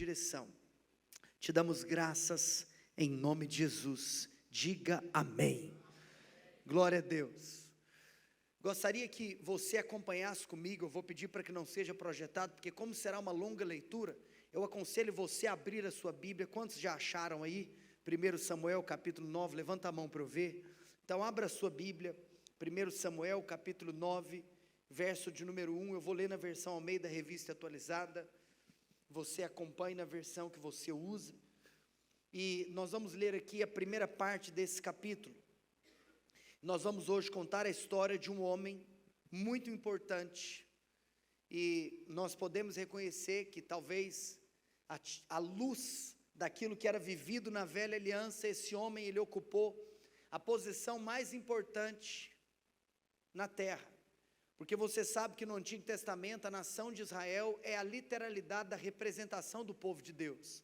direção. Te damos graças em nome de Jesus. Diga amém. Glória a Deus. Gostaria que você acompanhasse comigo. Eu vou pedir para que não seja projetado, porque como será uma longa leitura, eu aconselho você a abrir a sua Bíblia. Quantos já acharam aí? 1 Samuel capítulo 9, levanta a mão para eu ver. Então abra a sua Bíblia, 1 Samuel capítulo 9, verso de número 1, eu vou ler na versão Almeida Revista Atualizada, você acompanhe na versão que você usa, e nós vamos ler aqui a primeira parte desse capítulo. Nós vamos hoje contar a história de um homem muito importante, e nós podemos reconhecer que talvez a luz daquilo que era vivido na velha aliança, esse homem ele ocupou a posição mais importante na terra. Porque você sabe que no Antigo Testamento a nação de Israel é a literalidade da representação do povo de Deus.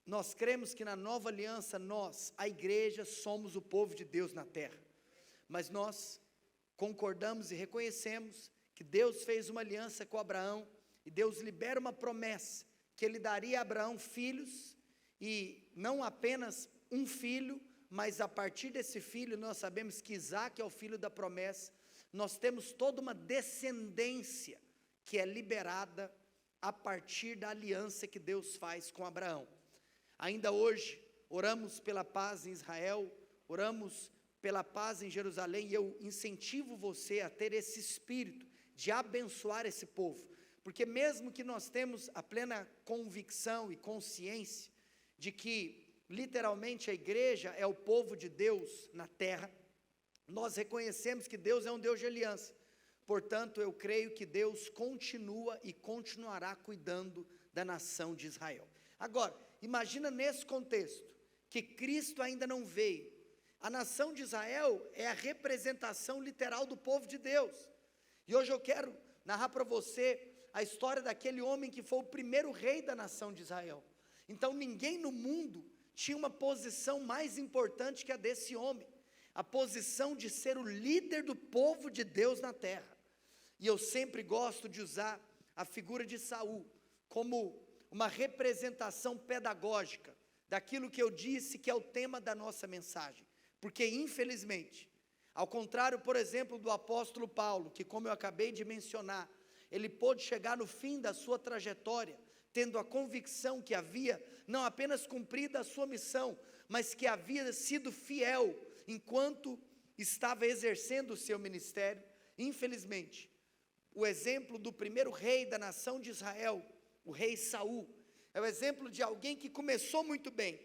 Nós cremos que na nova aliança nós, a igreja, somos o povo de Deus na terra. Mas nós concordamos e reconhecemos que Deus fez uma aliança com Abraão e Deus libera uma promessa que ele daria a Abraão filhos, e não apenas um filho, mas a partir desse filho nós sabemos que Isaac é o filho da promessa. Nós temos toda uma descendência que é liberada a partir da aliança que Deus faz com Abraão. Ainda hoje, oramos pela paz em Israel, oramos pela paz em Jerusalém, e eu incentivo você a ter esse espírito de abençoar esse povo, porque mesmo que nós temos a plena convicção e consciência de que literalmente a igreja é o povo de Deus na terra, nós reconhecemos que Deus é um Deus de aliança. Portanto, eu creio que Deus continua e continuará cuidando da nação de Israel. Agora, imagina nesse contexto, que Cristo ainda não veio. A nação de Israel é a representação literal do povo de Deus. E hoje eu quero narrar para você a história daquele homem que foi o primeiro rei da nação de Israel. Então ninguém no mundo tinha uma posição mais importante que a desse homem. A posição de ser o líder do povo de Deus na terra. E eu sempre gosto de usar a figura de Saul como uma representação pedagógica daquilo que eu disse que é o tema da nossa mensagem. Porque infelizmente, ao contrário, por exemplo, do apóstolo Paulo, que como eu acabei de mencionar, ele pôde chegar no fim da sua trajetória, tendo a convicção que havia não apenas cumprido a sua missão, mas que havia sido fiel enquanto estava exercendo o seu ministério. Infelizmente, o exemplo do primeiro rei da nação de Israel, o rei Saul, é o exemplo de alguém que começou muito bem,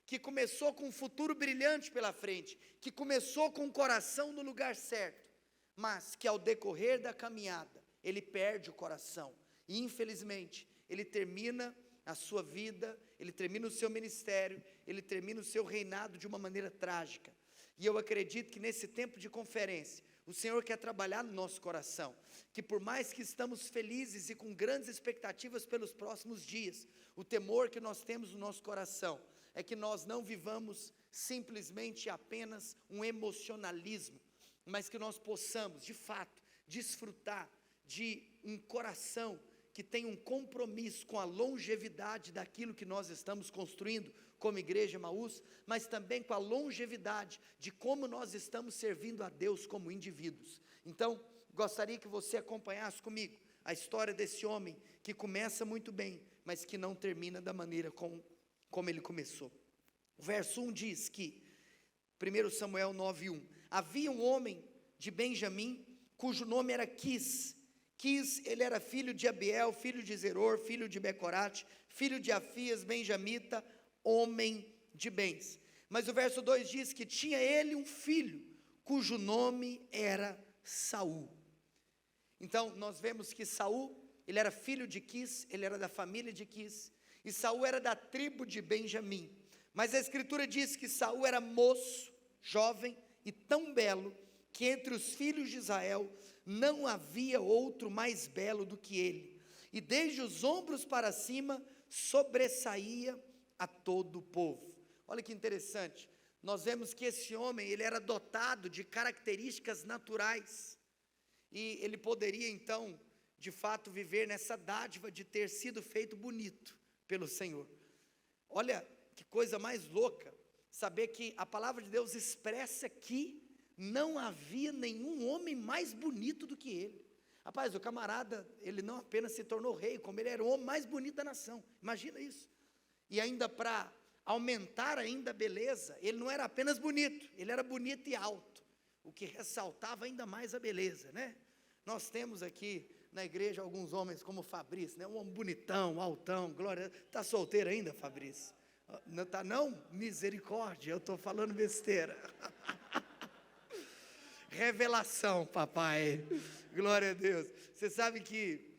que começou com um futuro brilhante pela frente, que começou com o coração no lugar certo, mas que ao decorrer da caminhada, ele perde o coração, e infelizmente, ele termina a sua vida, ele termina o seu ministério, ele termina o seu reinado de uma maneira trágica. E eu acredito que nesse tempo de conferência, o Senhor quer trabalhar no nosso coração, que por mais que estamos felizes e com grandes expectativas pelos próximos dias, o temor que nós temos no nosso coração, é que nós não vivamos simplesmente apenas um emocionalismo, mas que nós possamos, de fato, desfrutar de um coração que tem um compromisso com a longevidade daquilo que nós estamos construindo como Igreja Emaús, mas também com a longevidade de como nós estamos servindo a Deus como indivíduos. Então, gostaria que você acompanhasse comigo a história desse homem que começa muito bem, mas que não termina da maneira como ele começou. O verso 1 diz que, 1 Samuel 9:1, havia um homem de Benjamim, cujo nome era Quis. Quis, ele era filho de Abiel, filho de Zeror, filho de Becorate, filho de Afias, benjamita, homem de bens. Mas o verso 2 diz que tinha ele um filho, cujo nome era Saul. Então nós vemos que Saul, ele era filho de Quis, ele era da família de Quis, e Saul era da tribo de Benjamim. Mas a escritura diz que Saul era moço, jovem e tão belo, que entre os filhos de Israel não havia outro mais belo do que ele, e desde os ombros para cima sobressaía a todo o povo. Olha que interessante, nós vemos que esse homem, ele era dotado de características naturais, e ele poderia então, de fato, viver nessa dádiva de ter sido feito bonito, pelo Senhor. Olha que coisa mais louca, saber que a palavra de Deus expressa que não havia nenhum homem mais bonito do que ele. Rapaz, o camarada, ele não apenas se tornou rei, como ele era o homem mais bonito da nação, imagina isso. E ainda para aumentar ainda a beleza, ele não era apenas bonito, ele era bonito e alto, o que ressaltava ainda mais a beleza, né? Nós temos aqui na igreja alguns homens como Fabrício, né? Um homem bonitão, altão, glória. Está solteiro ainda, Fabrício? Não está não? Misericórdia, eu estou falando besteira. Revelação, papai, glória a Deus. Você sabe que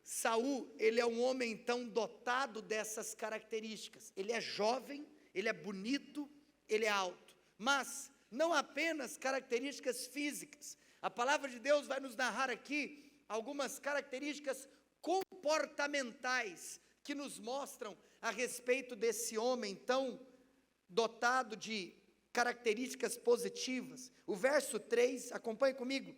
Saul, ele é um homem então dotado dessas características. Ele é jovem, ele é bonito, ele é alto, mas não apenas características físicas. A palavra de Deus vai nos narrar aqui algumas características comportamentais que nos mostram a respeito desse homem tão dotado de características positivas. O verso 3, acompanhe comigo,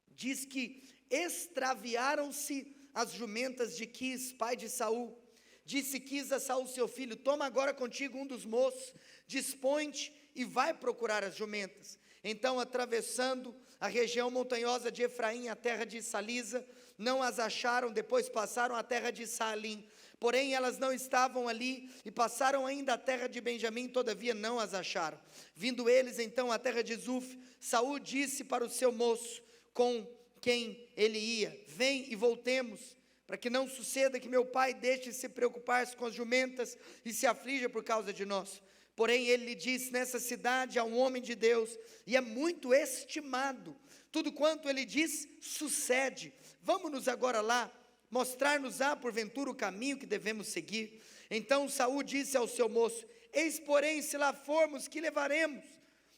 diz que extraviaram-se as jumentas de Quis, pai de Saul. Disse Quis a Saul seu filho: toma agora contigo um dos moços, dispõe-te e vai procurar as jumentas. Então, atravessando a região montanhosa de Efraim, a terra de Salisa, não as acharam. Depois passaram a terra de Saalim, porém elas não estavam ali, e passaram ainda a terra de Benjamim, todavia não as acharam. Vindo eles então à terra de Zuf, Saul disse para o seu moço, com quem ele ia: vem e voltemos, para que não suceda que meu pai deixe de se preocupar com as jumentas e se aflija por causa de nós. Porém ele lhe disse: nessa cidade há um homem de Deus, e é muito estimado, tudo quanto ele diz sucede. Vamos-nos agora lá, mostrar-nos-á porventura o caminho que devemos seguir. Então Saul disse ao seu moço: eis porém, se lá formos, que levaremos?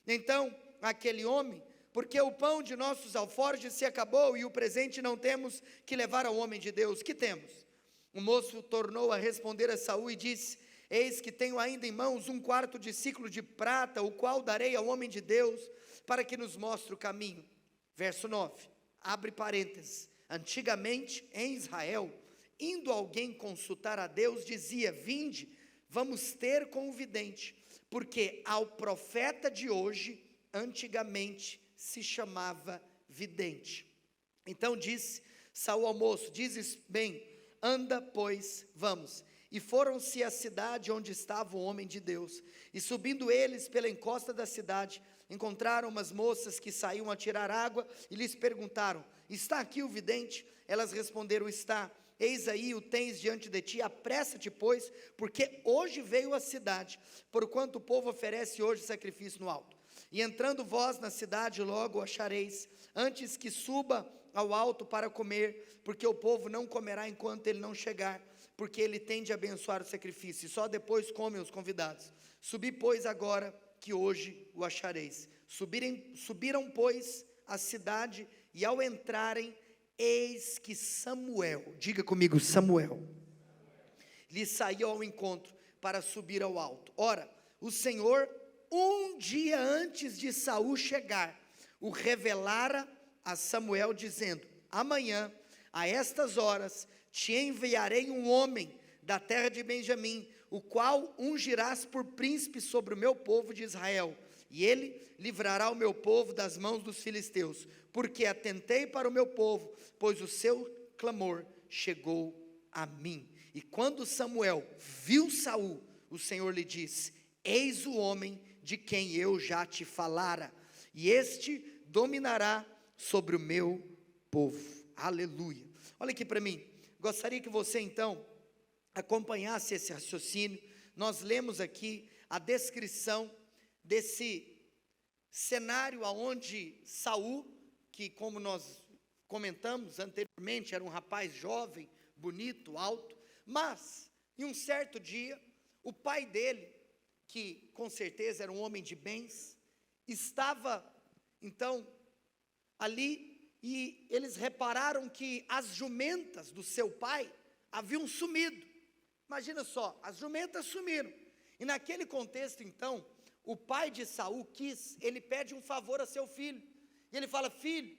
Então aquele homem: porque o pão de nossos alforjes se acabou, e o presente não temos que levar ao homem de Deus, que temos? O moço tornou a responder a Saul e disse: eis que tenho ainda em mãos 1/4 de siclo de prata, o qual darei ao homem de Deus, para que nos mostre o caminho. Verso 9, abre parênteses. Antigamente em Israel, indo alguém consultar a Deus, dizia: vinde, vamos ter com o vidente, porque ao profeta de hoje, antigamente se chamava vidente. Então disse Saul ao moço: dizes bem, anda pois, vamos. E foram-se à cidade onde estava o homem de Deus, e subindo eles pela encosta da cidade, encontraram umas moças que saíam a tirar água, e lhes perguntaram: está aqui o vidente? Elas responderam: está. Eis aí o tens diante de ti, apressa-te pois, porque hoje veio a cidade, porquanto o povo oferece hoje sacrifício no alto. E entrando vós na cidade, logo o achareis, antes que suba ao alto para comer, porque o povo não comerá enquanto ele não chegar, porque ele tem de abençoar o sacrifício, e só depois comem os convidados. Subi, pois, agora, que hoje o achareis. Subiram, pois, a cidade, e ao entrarem, eis que Samuel, diga comigo, Samuel, lhe saiu ao encontro para subir ao alto. Ora, o Senhor, um dia antes de Saul chegar, o revelara a Samuel, dizendo: amanhã, a estas horas, te enviarei um homem da terra de Benjamim, o qual ungirás por príncipe sobre o meu povo de Israel, e ele livrará o meu povo das mãos dos filisteus, porque atentei para o meu povo, pois o seu clamor chegou a mim. E quando Samuel viu Saul, o Senhor lhe disse: eis o homem de quem eu já te falara, e este dominará sobre o meu povo. Aleluia. Olha aqui para mim. Gostaria que você então acompanhasse esse raciocínio. Nós lemos aqui a descrição desse cenário aonde Saul, que como nós comentamos anteriormente, era um rapaz jovem, bonito, alto, mas em um certo dia, o pai dele, que com certeza era um homem de bens, estava então ali, e eles repararam que as jumentas do seu pai haviam sumido. Imagina só, as jumentas sumiram. E naquele contexto então, o pai de Saul, Quis, ele pede um favor a seu filho. E ele fala: filho,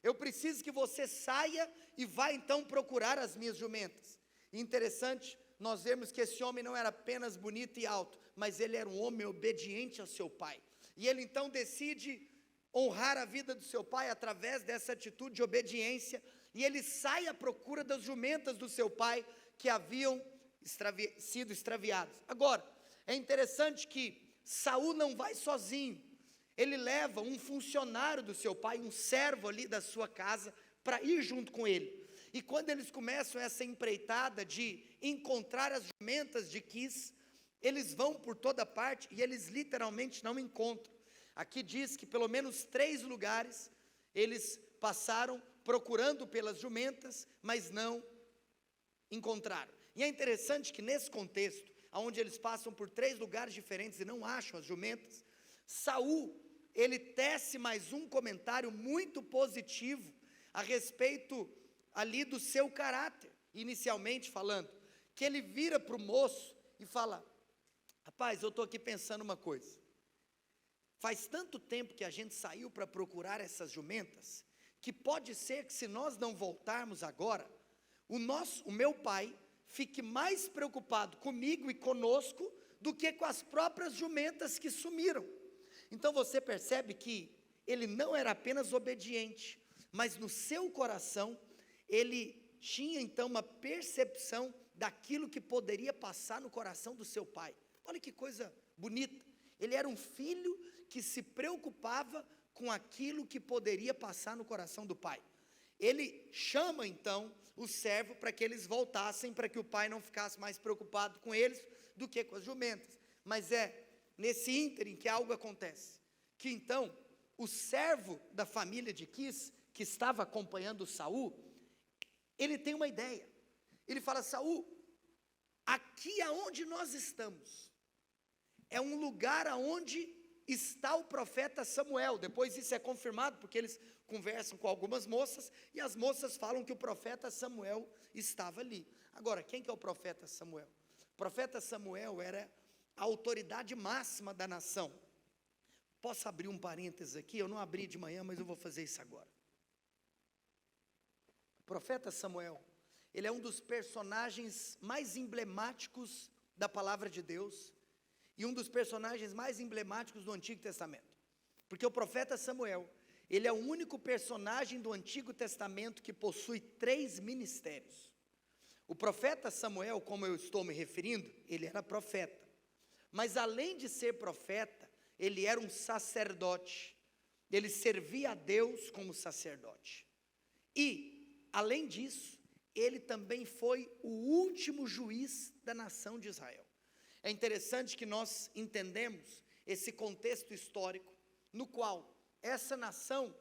eu preciso que você saia e vá então procurar as minhas jumentas. E interessante, nós vemos que esse homem não era apenas bonito e alto, mas ele era um homem obediente ao seu pai. E ele então decide honrar a vida do seu pai através dessa atitude de obediência, e ele sai à procura das jumentas do seu pai que haviam sido extraviadas. Agora, é interessante que Saul não vai sozinho, ele leva um funcionário do seu pai, um servo ali da sua casa, para ir junto com ele. E quando eles começam essa empreitada de encontrar as jumentas de Quis, eles vão por toda parte e eles literalmente não encontram. Aqui diz que pelo menos 3 lugares eles passaram procurando pelas jumentas, mas não encontraram. E é interessante que nesse contexto, onde eles passam por 3 lugares diferentes e não acham as jumentas, Saul, ele tece mais um comentário muito positivo a respeito ali do seu caráter, inicialmente falando, que ele vira para o moço e fala: rapaz, eu estou aqui pensando uma coisa, faz tanto tempo que a gente saiu para procurar essas jumentas, que pode ser que se nós não voltarmos agora, o meu pai fique mais preocupado comigo e conosco, do que com as próprias jumentas que sumiram. Então você percebe que ele não era apenas obediente, mas no seu coração, ele tinha então uma percepção daquilo que poderia passar no coração do seu pai. Olha que coisa bonita, ele era um filho que se preocupava com aquilo que poderia passar no coração do pai. Ele chama então o servo para que eles voltassem, para que o pai não ficasse mais preocupado com eles do que com as jumentas. Mas é nesse ínterim que algo acontece, que então o servo da família de Quis, que estava acompanhando Saul, ele tem uma ideia. Ele fala: Saul, aqui aonde nós estamos é um lugar aonde está o profeta Samuel. Depois isso é confirmado, porque eles conversam com algumas moças, e as moças falam que o profeta Samuel estava ali. Agora, quem que é o profeta Samuel? O profeta Samuel era a autoridade máxima da nação. Posso abrir um parênteses aqui? Eu não abri de manhã, mas eu vou fazer isso agora. O profeta Samuel, ele é um dos personagens mais emblemáticos da palavra de Deus, e um dos personagens mais emblemáticos do Antigo Testamento, porque o profeta Samuel, ele é o único personagem do Antigo Testamento que possui 3 ministérios. O profeta Samuel, como eu estou me referindo, ele era profeta, mas além de ser profeta, ele era um sacerdote, ele servia a Deus como sacerdote, e além disso, ele também foi o último juiz da nação de Israel. É interessante que nós entendemos esse contexto histórico, no qual essa nação,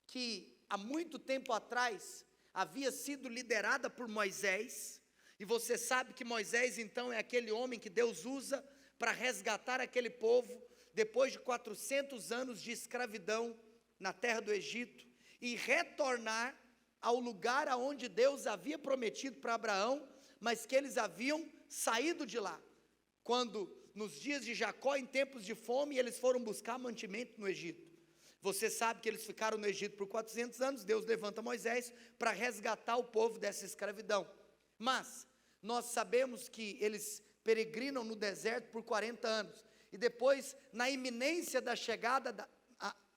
que há muito tempo atrás havia sido liderada por Moisés, e você sabe que Moisés então é aquele homem que Deus usa para resgatar aquele povo, depois de 400 anos de escravidão na terra do Egito, e retornar ao lugar aonde Deus havia prometido para Abraão, mas que eles haviam saído de lá, quando nos dias de Jacó, em tempos de fome, eles foram buscar mantimento no Egito. Você sabe que eles ficaram no Egito por 400 anos, Deus levanta Moisés para resgatar o povo dessa escravidão. Mas nós sabemos que eles peregrinam no deserto por 40 anos, e depois, na iminência da chegada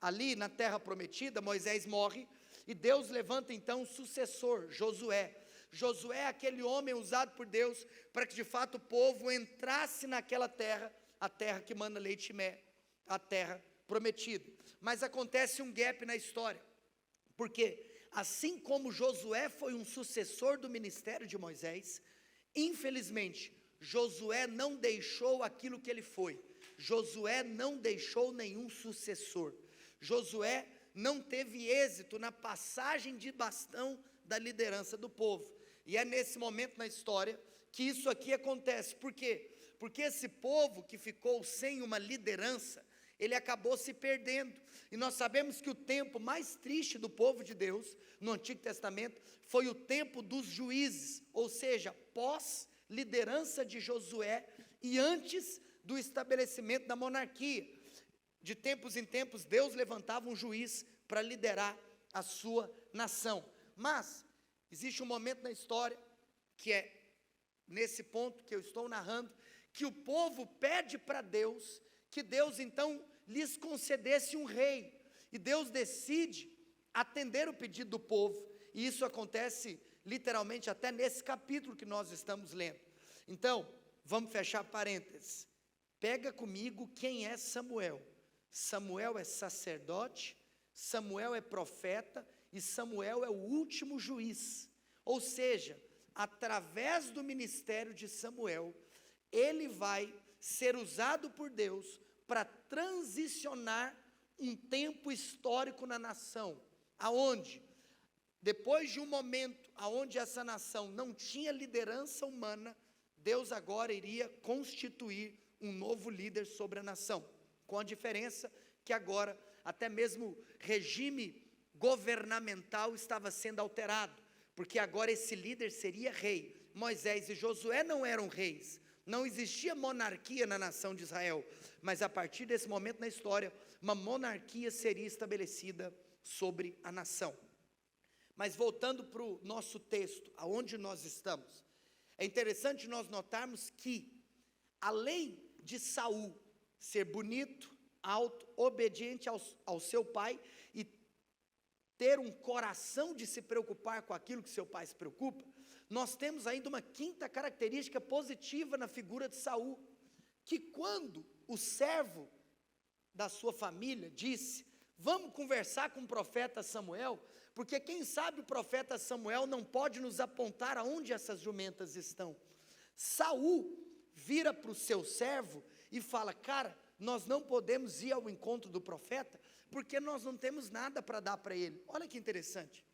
ali na terra prometida, Moisés morre, e Deus levanta então um sucessor, Josué. Josué é aquele homem usado por Deus para que de fato o povo entrasse naquela terra, a terra que manda leite e mel, a terra prometida. Mas acontece um gap na história, porque assim como Josué foi um sucessor do ministério de Moisés, infelizmente Josué não deixou aquilo que ele foi. Josué não deixou nenhum sucessor. Josué não teve êxito na passagem de bastão da liderança do povo. E é nesse momento na história que isso aqui acontece. Por quê? Porque esse povo que ficou sem uma liderança, ele acabou se perdendo. E nós sabemos que o tempo mais triste do povo de Deus, no Antigo Testamento, foi o tempo dos juízes, ou seja, pós-liderança de Josué e antes do estabelecimento da monarquia. De tempos em tempos, Deus levantava um juiz para liderar a sua nação. Mas existe um momento na história que é nesse ponto que eu estou narrando, que o povo pede para Deus, que Deus então lhes concedesse um rei, e Deus decide atender o pedido do povo, e isso acontece literalmente até nesse capítulo que nós estamos lendo. Então, vamos fechar parênteses, pega comigo quem é Samuel. Samuel é sacerdote, Samuel é profeta, e Samuel é o último juiz, ou seja, através do ministério de Samuel, ele vai ser usado por Deus para transicionar um tempo histórico na nação, aonde, depois de um momento aonde essa nação não tinha liderança humana, Deus agora iria constituir um novo líder sobre a nação, com a diferença que agora até mesmo regime governamental estava sendo alterado, porque agora esse líder seria rei. Moisés e Josué não eram reis, não existia monarquia na nação de Israel, mas a partir desse momento na história, uma monarquia seria estabelecida sobre a nação. Mas voltando para o nosso texto, aonde nós estamos, é interessante nós notarmos que, além de Saul ser bonito, alto, obediente ao seu pai, e ter um coração de se preocupar com aquilo que seu pai se preocupa, nós temos ainda uma quinta característica positiva na figura de Saul, que quando o servo da sua família disse, vamos conversar com o profeta Samuel, porque quem sabe o profeta Samuel não pode nos apontar aonde essas jumentas estão. Saul vira para o seu servo e fala, cara, nós não podemos ir ao encontro do profeta, porque nós não temos nada para dar para ele. Olha que interessante,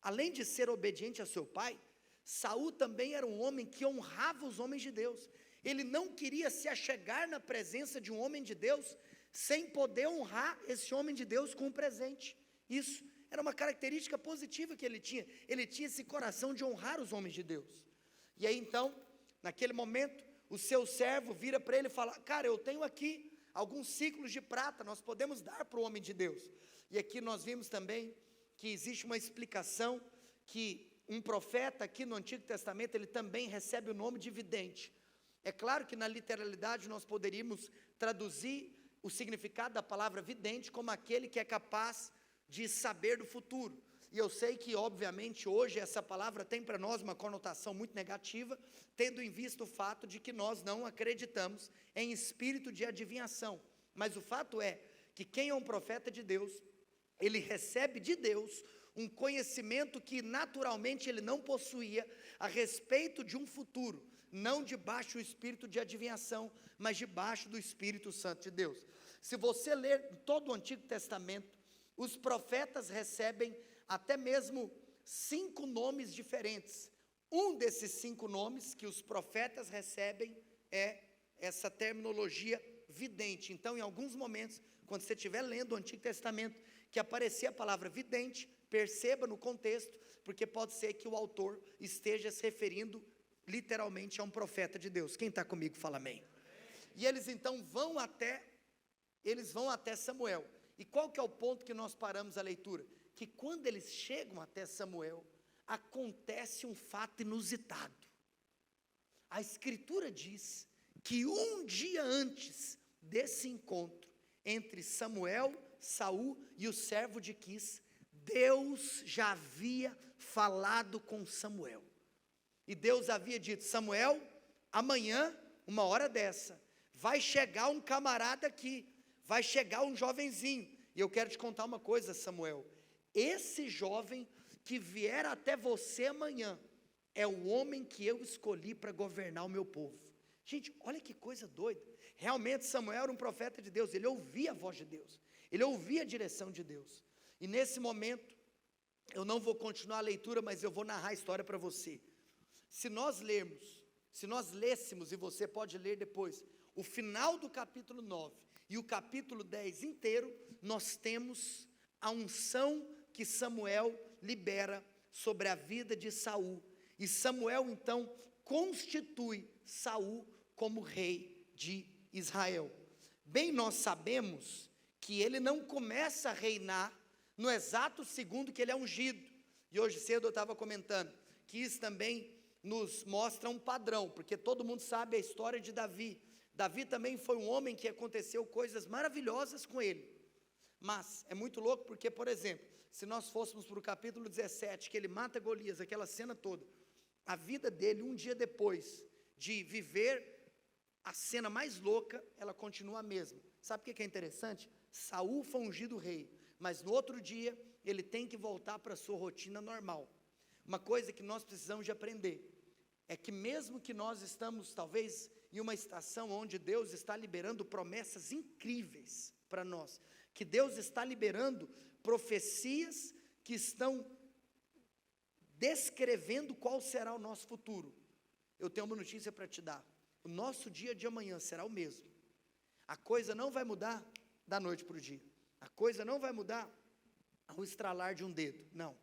além de ser obediente a seu pai, Saul também era um homem que honrava os homens de Deus. Ele não queria se achegar na presença de um homem de Deus, sem poder honrar esse homem de Deus com um presente. Isso era uma característica positiva que ele tinha esse coração de honrar os homens de Deus. E aí então, naquele momento, o seu servo vira para ele e fala, cara, eu tenho aqui alguns ciclos de prata, nós podemos dar para o homem de Deus. E aqui nós vimos também que existe uma explicação, que um profeta aqui no Antigo Testamento, ele também recebe o nome de vidente. É claro que na literalidade nós poderíamos traduzir o significado da palavra vidente como aquele que é capaz de saber do futuro. E eu sei que, obviamente, hoje essa palavra tem para nós uma conotação muito negativa, tendo em vista o fato de que nós não acreditamos em espírito de adivinhação. Mas o fato é que quem é um profeta de Deus, ele recebe de Deus um conhecimento que naturalmente ele não possuía a respeito de um futuro, não debaixo do espírito de adivinhação, mas debaixo do Espírito Santo de Deus. Se você ler todo o Antigo Testamento, os profetas recebem até mesmo 5 nomes diferentes. Um desses 5 nomes que os profetas recebem é essa terminologia vidente. Então, em alguns momentos, quando você estiver lendo o Antigo Testamento, que aparecer a palavra vidente, perceba no contexto, porque pode ser que o autor esteja se referindo literalmente a um profeta de Deus. Quem está comigo, fala amém. E eles então vão até Samuel. E qual que é o ponto que nós paramos a leitura? Que quando eles chegam até Samuel, acontece um fato inusitado. A Escritura diz que um dia antes desse encontro entre Samuel, Saul e o servo de Quis, Deus já havia falado com Samuel. E Deus havia dito, Samuel, amanhã, uma hora dessa, vai chegar um camarada aqui, vai chegar um jovenzinho. E eu quero te contar uma coisa, Samuel, esse jovem que vier até você amanhã, é o homem que eu escolhi para governar o meu povo. Gente, olha que coisa doida. Realmente Samuel era um profeta de Deus, ele ouvia a voz de Deus, ele ouvia a direção de Deus. E nesse momento, eu não vou continuar a leitura, mas eu vou narrar a história para você. Se nós lêssemos, e você pode ler depois, o final do capítulo 9 e o capítulo 10 inteiro, nós temos a unção que Samuel libera sobre a vida de Saul. E Samuel então constitui Saul como rei de Israel. Bem, nós sabemos que ele não começa a reinar no exato segundo que ele é ungido. E hoje cedo eu estava comentando que isso também nos mostra um padrão, porque todo mundo sabe a história de Davi. Davi também foi um homem que aconteceu coisas maravilhosas com ele. Mas é muito louco porque, por exemplo, se nós fôssemos para o capítulo 17, que ele mata Golias, aquela cena toda, a vida dele, um dia depois de viver a cena mais louca, ela continua a mesma. Sabe o que é interessante? Saul foi ungido rei, mas no outro dia, ele tem que voltar para a sua rotina normal. Uma coisa que nós precisamos de aprender, é que mesmo que nós estamos, talvez, em uma estação onde Deus está liberando promessas incríveis para nós, que Deus está liberando profecias que estão descrevendo qual será o nosso futuro. Eu tenho uma notícia para te dar, o nosso dia de amanhã será o mesmo. A coisa não vai mudar da noite para o dia, a coisa não vai mudar ao estralar de um dedo, não,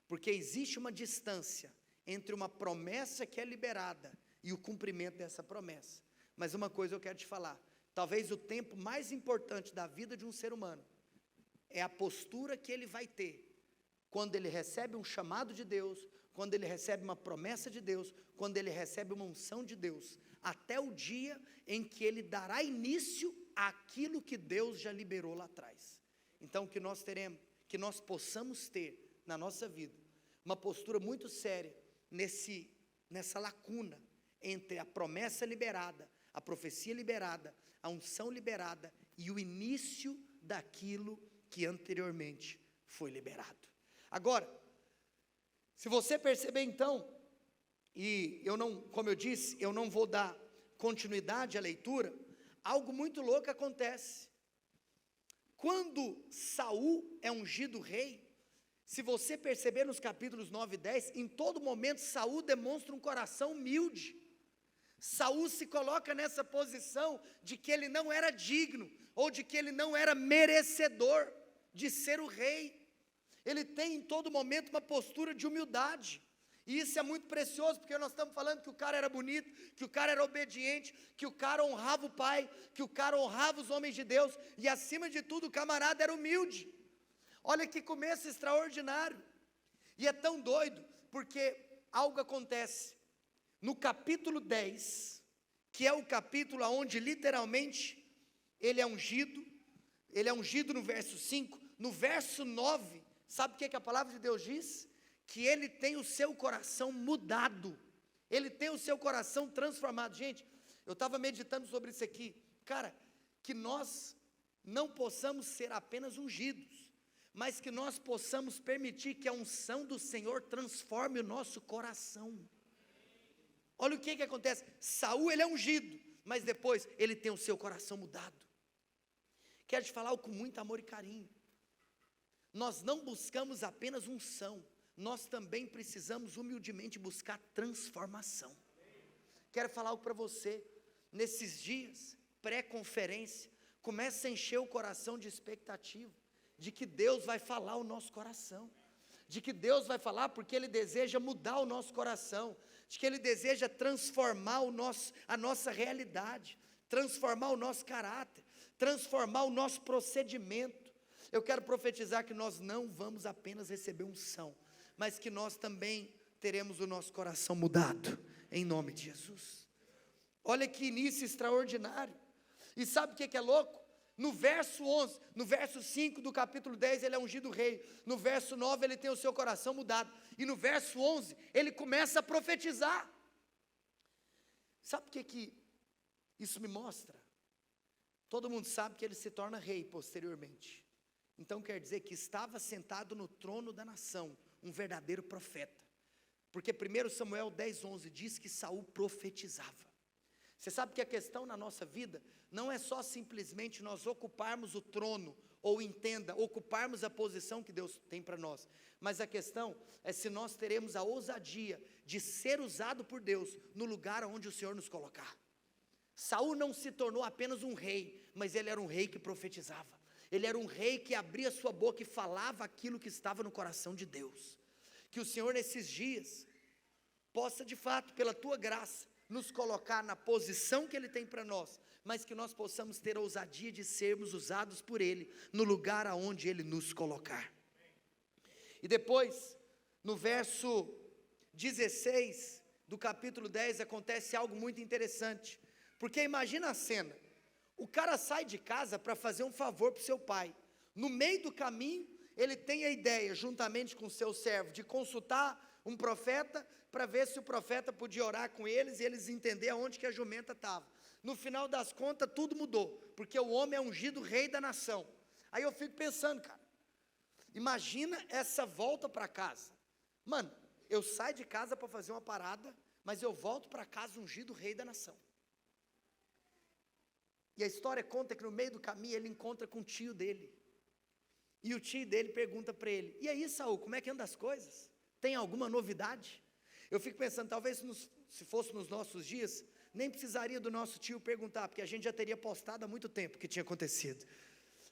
porque existe uma distância entre uma promessa que é liberada e o cumprimento dessa promessa. Mas uma coisa eu quero te falar, talvez o tempo mais importante da vida de um ser humano, é a postura que ele vai ter, quando ele recebe um chamado de Deus, quando ele recebe uma promessa de Deus, quando ele recebe uma unção de Deus, até o dia em que ele dará início àquilo que Deus já liberou lá atrás. Então que nós possamos ter na nossa vida, uma postura muito séria, nessa lacuna, entre a promessa liberada, a profecia liberada, a unção liberada, e o início daquilo que anteriormente foi liberado. Agora, se você perceber então, e como eu disse, eu não vou dar continuidade à leitura, algo muito louco acontece. Quando Saul é ungido rei, se você perceber nos capítulos 9 e 10, em todo momento Saul demonstra um coração humilde. Saul se coloca nessa posição de que ele não era digno, ou de que ele não era merecedor de ser o rei. Ele tem em todo momento uma postura de humildade, e isso é muito precioso, porque nós estamos falando que o cara era bonito, que o cara era obediente, que o cara honrava o pai, que o cara honrava os homens de Deus, e acima de tudo o camarada era humilde. Olha que começo extraordinário, e é tão doido, porque algo acontece, no capítulo 10, que é o capítulo onde literalmente ele é ungido no verso 5, no verso 9, sabe o que a palavra de Deus diz? Que ele tem o seu coração mudado, ele tem o seu coração transformado. Gente, eu estava meditando sobre isso aqui, cara, que nós não possamos ser apenas ungidos, mas que nós possamos permitir que a unção do Senhor transforme o nosso coração. Olha o que acontece, Saul ele é ungido, mas depois ele tem o seu coração mudado. Quero te falar algo com muito amor e carinho, nós não buscamos apenas unção, nós também precisamos humildemente buscar transformação. Quero falar algo para você, nesses dias, pré-conferência, comece a encher o coração de expectativa, de que Deus vai falar o nosso coração, de que Deus vai falar porque Ele deseja mudar o nosso coração, de que Ele deseja transformar a nossa realidade, transformar o nosso caráter, transformar o nosso procedimento. Eu quero profetizar que nós não vamos apenas receber unção, mas que nós também teremos o nosso coração mudado, em nome de Jesus. Olha que início extraordinário, e sabe o que é louco? No verso 11, no verso 5 do capítulo 10, ele é ungido rei, no verso 9 ele tem o seu coração mudado, e no verso 11, ele começa a profetizar. Sabe o que isso me mostra? Todo mundo sabe que ele se torna rei posteriormente, então quer dizer que estava sentado no trono da nação, um verdadeiro profeta, porque 1 Samuel 10:11 diz que Saul profetizava. Você sabe que a questão na nossa vida, não é só simplesmente nós ocuparmos o trono, ou entenda, ocuparmos a posição que Deus tem para nós, mas a questão é se nós teremos a ousadia de ser usado por Deus, no lugar onde o Senhor nos colocar. Saul não se tornou apenas um rei, mas ele era um rei que profetizava. Ele era um rei que abria sua boca e falava aquilo que estava no coração de Deus. Que o Senhor nesses dias possa de fato, pela tua graça, nos colocar na posição que Ele tem para nós, mas que nós possamos ter a ousadia de sermos usados por Ele, no lugar aonde Ele nos colocar. E depois, no verso 16, do capítulo 10 acontece algo muito interessante, porque imagina a cena, o cara sai de casa para fazer um favor para o seu pai, no meio do caminho, ele tem a ideia, juntamente com o seu servo, de consultar um profeta, para ver se o profeta podia orar com eles, e eles entender aonde que a jumenta estava. No final das contas, tudo mudou, porque o homem é ungido rei da nação. Aí eu fico pensando, cara, imagina essa volta para casa, mano, eu saio de casa para fazer uma parada, mas eu volto para casa ungido rei da nação. E a história conta que no meio do caminho ele encontra com o tio dele, e o tio dele pergunta para ele, e aí Saul, como é que andam as coisas? Tem alguma novidade? Eu fico pensando, talvez se fosse nos nossos dias, nem precisaria do nosso tio perguntar, porque a gente já teria postado há muito tempo o que tinha acontecido.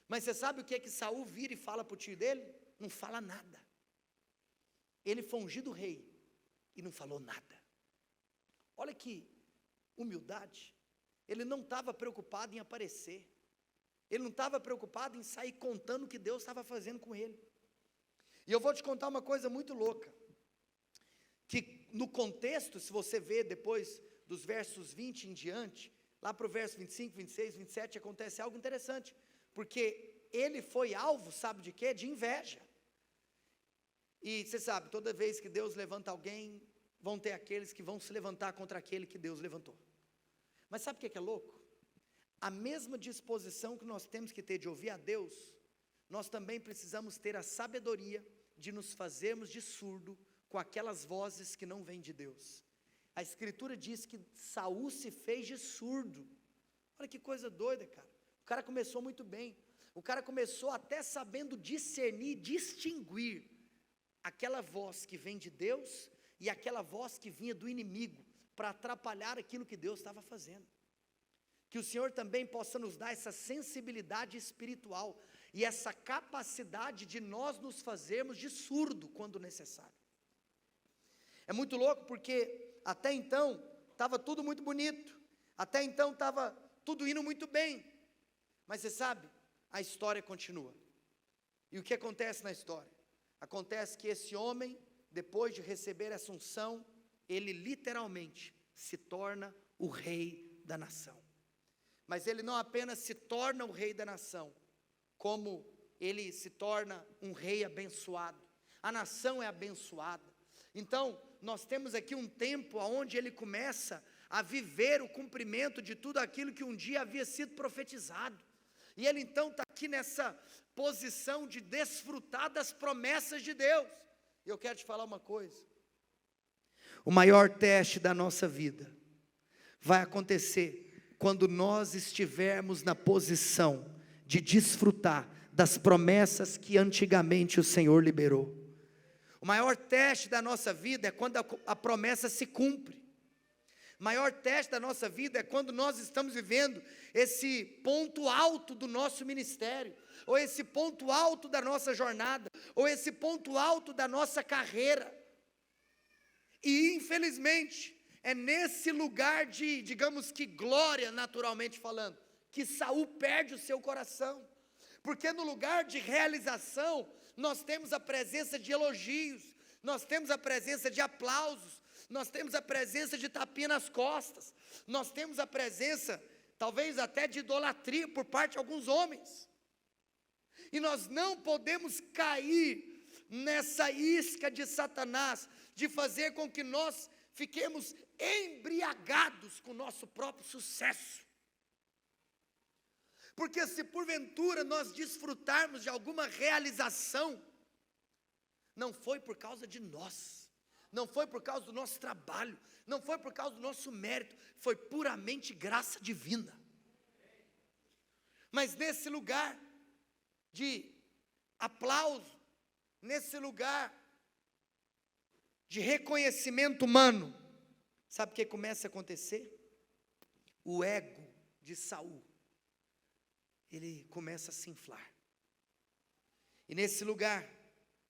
Mas você sabe o que é que Saul vira e fala para o tio dele? Não fala nada. Ele foi ungido rei e não falou nada. Olha que humildade. Ele não estava preocupado em aparecer. Ele não estava preocupado em sair contando o que Deus estava fazendo com ele. E eu vou te contar uma coisa muito louca, que no contexto, se você vê depois dos versos 20 em diante, lá para o verso 25, 26, 27, acontece algo interessante, porque ele foi alvo, sabe de quê? De inveja. E você sabe, toda vez que Deus levanta alguém, vão ter aqueles que vão se levantar contra aquele que Deus levantou. Mas sabe o que é louco? A mesma disposição que nós temos que ter de ouvir a Deus, nós também precisamos ter a sabedoria de nos fazermos de surdo com aquelas vozes que não vêm de Deus. A Escritura diz que Saul se fez de surdo. Olha que coisa doida, cara. O cara começou muito bem. O cara começou até sabendo discernir, distinguir aquela voz que vem de Deus e aquela voz que vinha do inimigo, para atrapalhar aquilo que Deus estava fazendo. Que o Senhor também possa nos dar essa sensibilidade espiritual e essa capacidade de nós nos fazermos de surdo quando necessário. É muito louco porque até então estava tudo muito bonito, até então estava tudo indo muito bem, mas você sabe, a história continua. E o que acontece na história? Acontece que esse homem, depois de receber essa unção, ele literalmente se torna o rei da nação. Mas ele não apenas se torna o rei da nação, como ele se torna um rei abençoado. A nação é abençoada. Então, nós temos aqui um tempo onde ele começa a viver o cumprimento de tudo aquilo que um dia havia sido profetizado. E ele então está aqui nessa posição de desfrutar das promessas de Deus. E eu quero te falar uma coisa. O maior teste da nossa vida vai acontecer quando nós estivermos na posição de desfrutar das promessas que antigamente o Senhor liberou. O maior teste da nossa vida é quando a promessa se cumpre. O maior teste da nossa vida é quando nós estamos vivendo esse ponto alto do nosso ministério, ou esse ponto alto da nossa jornada, ou esse ponto alto da nossa carreira. E infelizmente, é nesse lugar de, digamos que glória, naturalmente falando, que Saul perde o seu coração. Porque no lugar de realização, nós temos a presença de elogios, nós temos a presença de aplausos, nós temos a presença de tapinha nas costas, nós temos a presença, talvez até de idolatria por parte de alguns homens. E nós não podemos cair nessa isca de Satanás, de fazer com que nós fiquemos embriagados com o nosso próprio sucesso. Porque se porventura nós desfrutarmos de alguma realização, não foi por causa de nós, não foi por causa do nosso trabalho, não foi por causa do nosso mérito, foi puramente graça divina. Mas nesse lugar de aplauso, nesse lugar de reconhecimento humano, sabe o que começa a acontecer? O ego de Saul, ele começa a se inflar. E nesse lugar,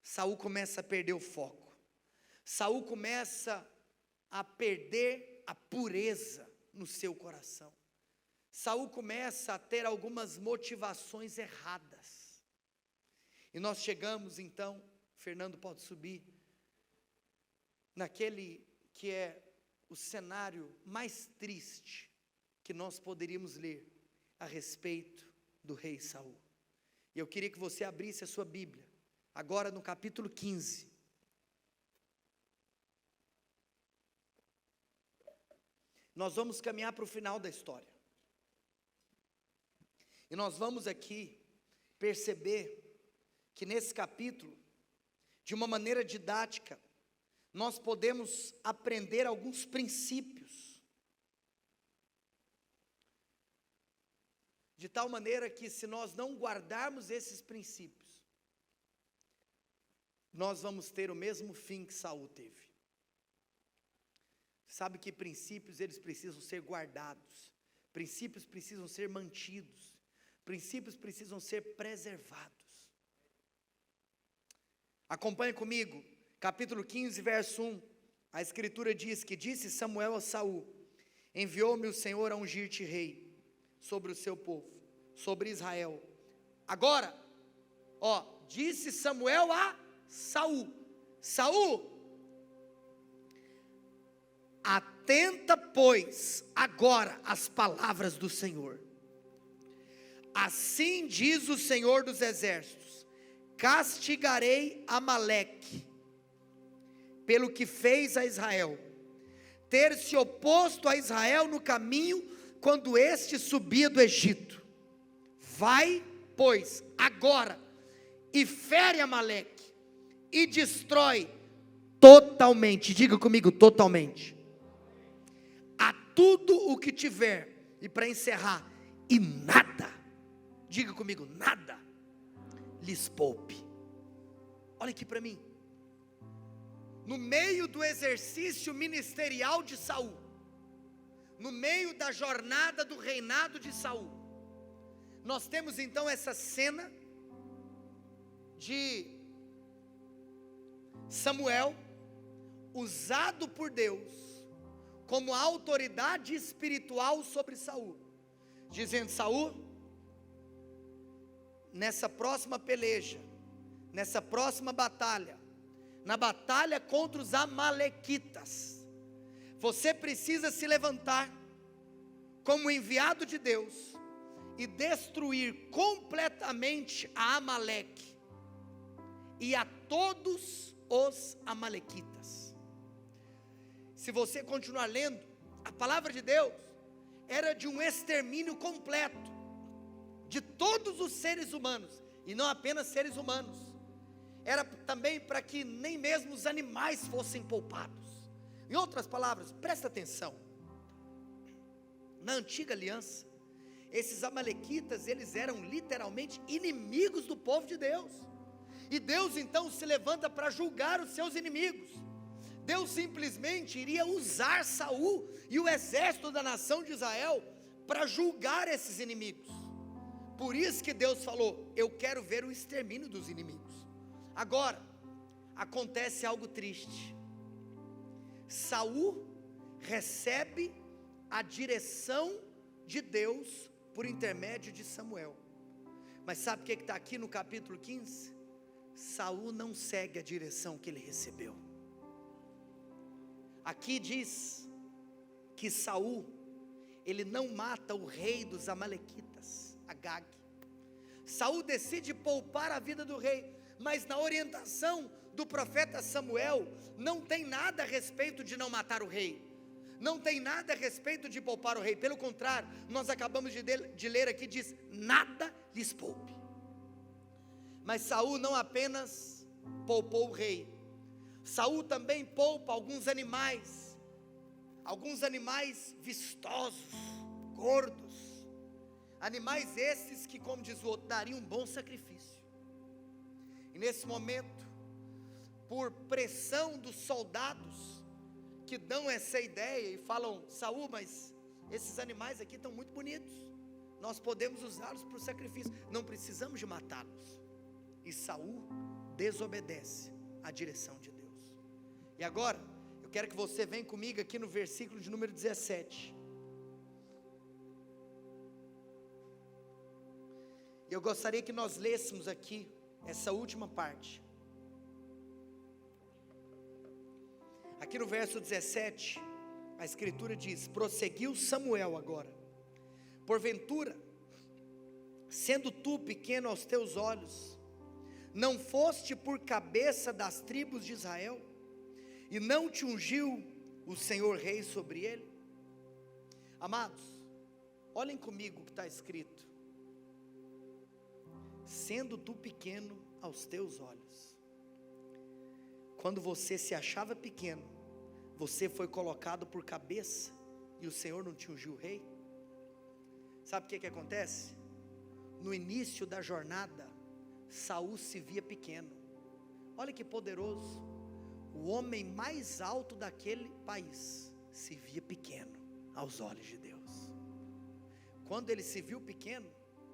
Saul começa a perder o foco. Saul começa a perder a pureza no seu coração. Saul começa a ter algumas motivações erradas. E nós chegamos então, Fernando pode subir, naquele que é o cenário mais triste que nós poderíamos ler a respeito do rei Saul. E eu queria que você abrisse a sua Bíblia, agora no capítulo 15. Nós vamos caminhar para o final da história. E nós vamos aqui perceber que nesse capítulo, de uma maneira didática, nós podemos aprender alguns princípios, de tal maneira que se nós não guardarmos esses princípios, nós vamos ter o mesmo fim que Saul teve. Sabe que princípios eles precisam ser guardados, princípios precisam ser mantidos, princípios precisam ser preservados. Acompanhe comigo, capítulo 15, verso 1, a escritura diz que disse Samuel a Saul: enviou-me o Senhor a ungir-te rei sobre o seu povo, sobre Israel. Agora, disse Samuel a Saul: Saul, atenta, pois, agora às palavras do Senhor. Assim diz o Senhor dos exércitos: castigarei Amaleque pelo que fez a Israel, ter se oposto a Israel no caminho quando este subia do Egito. Vai, pois, agora e fere Amaleque e destrói totalmente, diga comigo, totalmente, a tudo o que tiver. E para encerrar, e nada, diga comigo, nada lhes poupe. Olha aqui para mim, no meio do exercício ministerial de Saul, no meio da jornada do reinado de Saul, nós temos então essa cena de Samuel, usado por Deus como autoridade espiritual sobre Saul, dizendo: Saul, nessa próxima peleja, nessa próxima batalha, na batalha contra os amalequitas, você precisa se levantar como enviado de Deus e destruir completamente a Amaleque e a todos os amalequitas. Se você continuar lendo, a palavra de Deus era de um extermínio completo de todos os seres humanos, e não apenas seres humanos, era também para que nem mesmo os animais fossem poupados. Em outras palavras, presta atenção, na antiga aliança, esses amalequitas, eles eram literalmente inimigos do povo de Deus, e Deus então se levanta para julgar os seus inimigos. Deus simplesmente iria usar Saul e o exército da nação de Israel para julgar esses inimigos. Por isso que Deus falou: eu quero ver o extermínio dos inimigos. Agora, acontece algo triste. Saul recebe a direção de Deus por intermédio de Samuel. Mas sabe o que está aqui no capítulo 15? Saul não segue a direção que ele recebeu. Aqui diz que Saul, ele não mata o rei dos amalequitas, Agag. Saul decide poupar a vida do rei, mas na orientação do profeta Samuel, não tem nada a respeito de não matar o rei, não tem nada a respeito de poupar o rei. Pelo contrário, nós acabamos de ler aqui, diz: nada lhes poupe. Mas Saul não apenas poupou o rei, Saul também poupa alguns animais vistosos, gordos, animais esses que, como diz o outro, dariam um bom sacrifício. E nesse momento, por pressão dos soldados, que dão essa ideia e falam: Saul, mas esses animais aqui estão muito bonitos, nós podemos usá-los para o sacrifício, não precisamos de matá-los. E Saul desobedece à direção de Deus. E agora, eu quero que você venha comigo aqui no versículo de número 17. Eu gostaria que nós lêssemos aqui essa última parte. Aqui no verso 17, A escritura diz: prosseguiu Samuel agora: porventura, sendo tu pequeno aos teus olhos, não foste por cabeça das tribos de Israel, e não te ungiu o Senhor rei sobre ele? Amados, olhem comigo o que está escrito: sendo tu pequeno aos teus olhos. Quando você se achava pequeno, você foi colocado por cabeça, e o Senhor não te ungiu rei. Sabe o que acontece? No início da jornada, Saul se via pequeno. Olha que poderoso, o homem mais alto daquele país se via pequeno aos olhos de Deus. Quando ele se viu pequeno,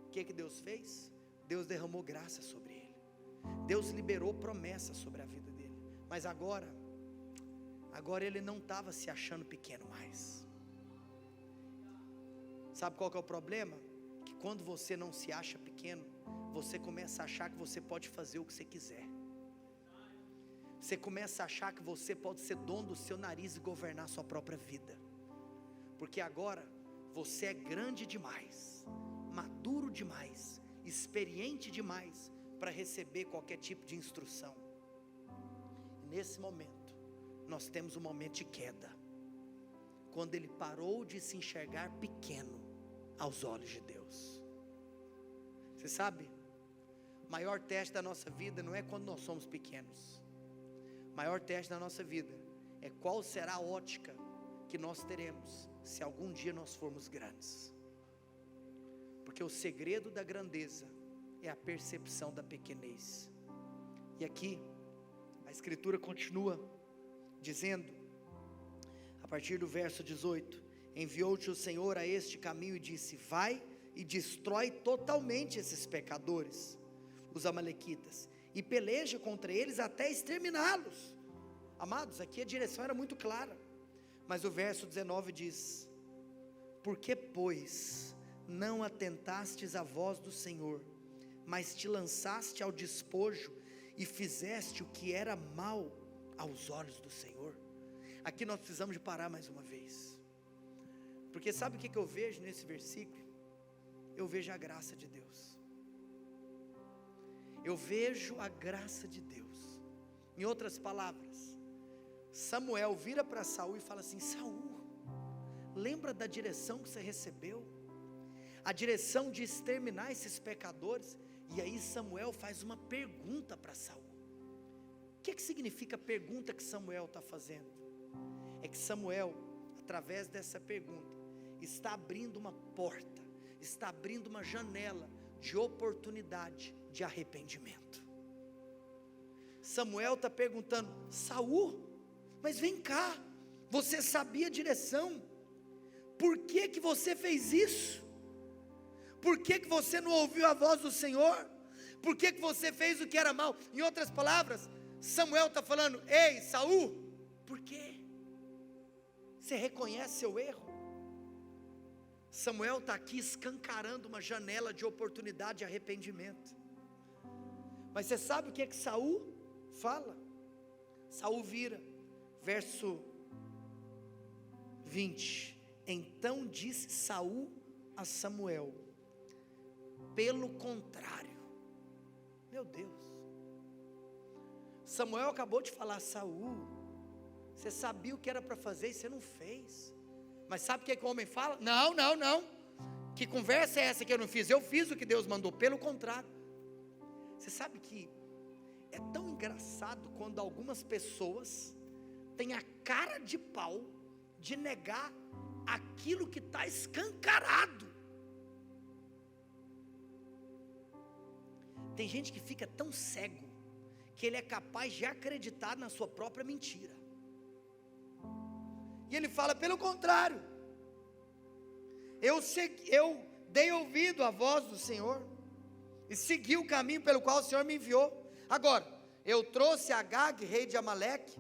o que Deus fez? Deus derramou graça sobre ele, Deus liberou promessas sobre a vida dele. Mas agora ele não estava se achando pequeno mais. Sabe qual que é o problema? Que quando você não se acha pequeno, você começa a achar que você pode fazer o que você quiser. Você começa a achar que você pode ser dono do seu nariz e governar a sua própria vida. Porque agora você é grande demais, maduro demais, experiente demais para receber qualquer tipo de instrução. E nesse momento, nós temos um momento de queda, quando ele parou de se enxergar pequeno aos olhos de Deus. Você sabe, o maior teste da nossa vida não é quando nós somos pequenos. O maior teste da nossa vida é qual será a ótica que nós teremos se algum dia nós formos grandes. Porque o segredo da grandeza é a percepção da pequenez. E aqui a escritura continua dizendo, a partir do verso 18: enviou-te o Senhor a este caminho e disse: vai e destrói totalmente esses pecadores, os amalequitas, e peleja contra eles até exterminá-los. Amados, aqui a direção era muito clara, mas o verso 19 diz: porque pois não atentastes à voz do Senhor, mas te lançaste ao despojo e fizeste o que era mal aos olhos do Senhor. Aqui nós precisamos de parar mais uma vez, porque sabe o que eu vejo nesse versículo? Eu vejo a graça de Deus. Eu vejo a graça de Deus. Em outras palavras, Samuel vira para Saul e fala assim: Saul, lembra da direção que você recebeu? A direção de exterminar esses pecadores. E aí Samuel faz uma pergunta para Saul. O que significa a pergunta que Samuel está fazendo? É que Samuel, através dessa pergunta, está abrindo uma porta, está abrindo uma janela de oportunidade de arrependimento. Samuel está perguntando: Saul, mas vem cá, você sabia a direção, por que você fez isso? Por que você não ouviu a voz do Senhor? Por que você fez o que era mal? Em outras palavras, Samuel está falando: ei, Saul, por quê? Você reconhece seu erro? Samuel está aqui escancarando uma janela de oportunidade de arrependimento. Mas você sabe o que Saul fala? Saul vira, verso 20: então disse Saul a Samuel: pelo contrário. Meu Deus, Samuel acabou de falar: Saul, você sabia o que era para fazer e você não fez. Mas sabe o que o homem fala? Não, que conversa é essa que eu não fiz? Eu fiz o que Deus mandou. Pelo contrário. Você sabe que é tão engraçado quando algumas pessoas têm a cara de pau de negar aquilo que está escancarado. Tem gente que fica tão cego que ele é capaz de acreditar na sua própria mentira. E ele fala: pelo contrário, eu dei ouvido à voz do Senhor e segui o caminho pelo qual o Senhor me enviou. Agora, eu trouxe Agag, rei de Amaleque,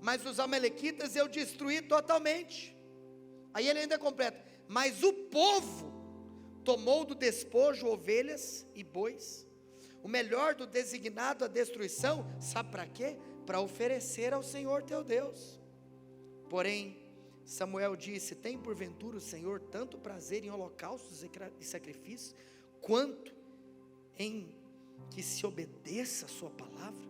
mas os amalequitas eu destruí totalmente. Aí ele ainda completa: mas o povo tomou do despojo ovelhas e bois, o melhor do designado à destruição. Sabe para quê? Para oferecer ao Senhor teu Deus. Porém, Samuel disse: tem porventura o Senhor tanto prazer em holocaustos e sacrifícios, quanto em que se obedeça a sua palavra?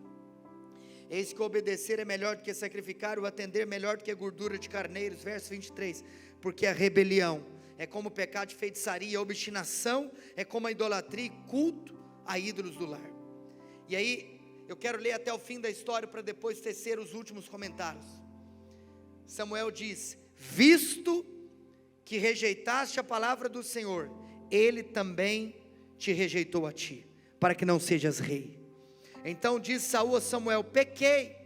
Eis que obedecer é melhor do que sacrificar, o atender melhor do que a gordura de carneiros. Verso 23, porque a rebelião é como o pecado de feitiçaria, a obstinação é como a idolatria e culto a ídolos do lar. E aí, eu quero ler até o fim da história, para depois tecer os últimos comentários. Samuel diz: visto que rejeitaste a palavra do Senhor, Ele também te rejeitou a ti, para que não sejas rei. Então disse Saul a Samuel: pequei,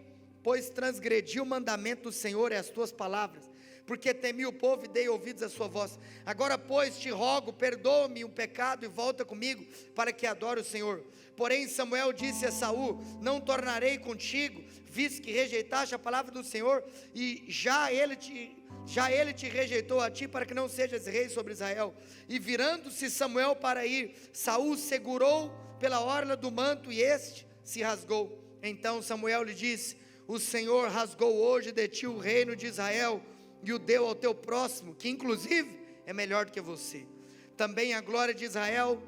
pois transgredi o mandamento do Senhor e as tuas palavras, porque temi o povo e dei ouvidos à sua voz. Agora pois te rogo, perdoa-me o pecado e volta comigo, para que adore o Senhor. Porém Samuel disse a Saul: não tornarei contigo, visto que rejeitaste a palavra do Senhor, e já ele te rejeitou a ti, para que não sejas rei sobre Israel. E virando-se Samuel para ir, Saul segurou pela orla do manto, e este se rasgou. Então Samuel lhe disse: o Senhor rasgou hoje de ti o reino de Israel, e o deu ao teu próximo, que inclusive é melhor do que você. Também a glória de Israel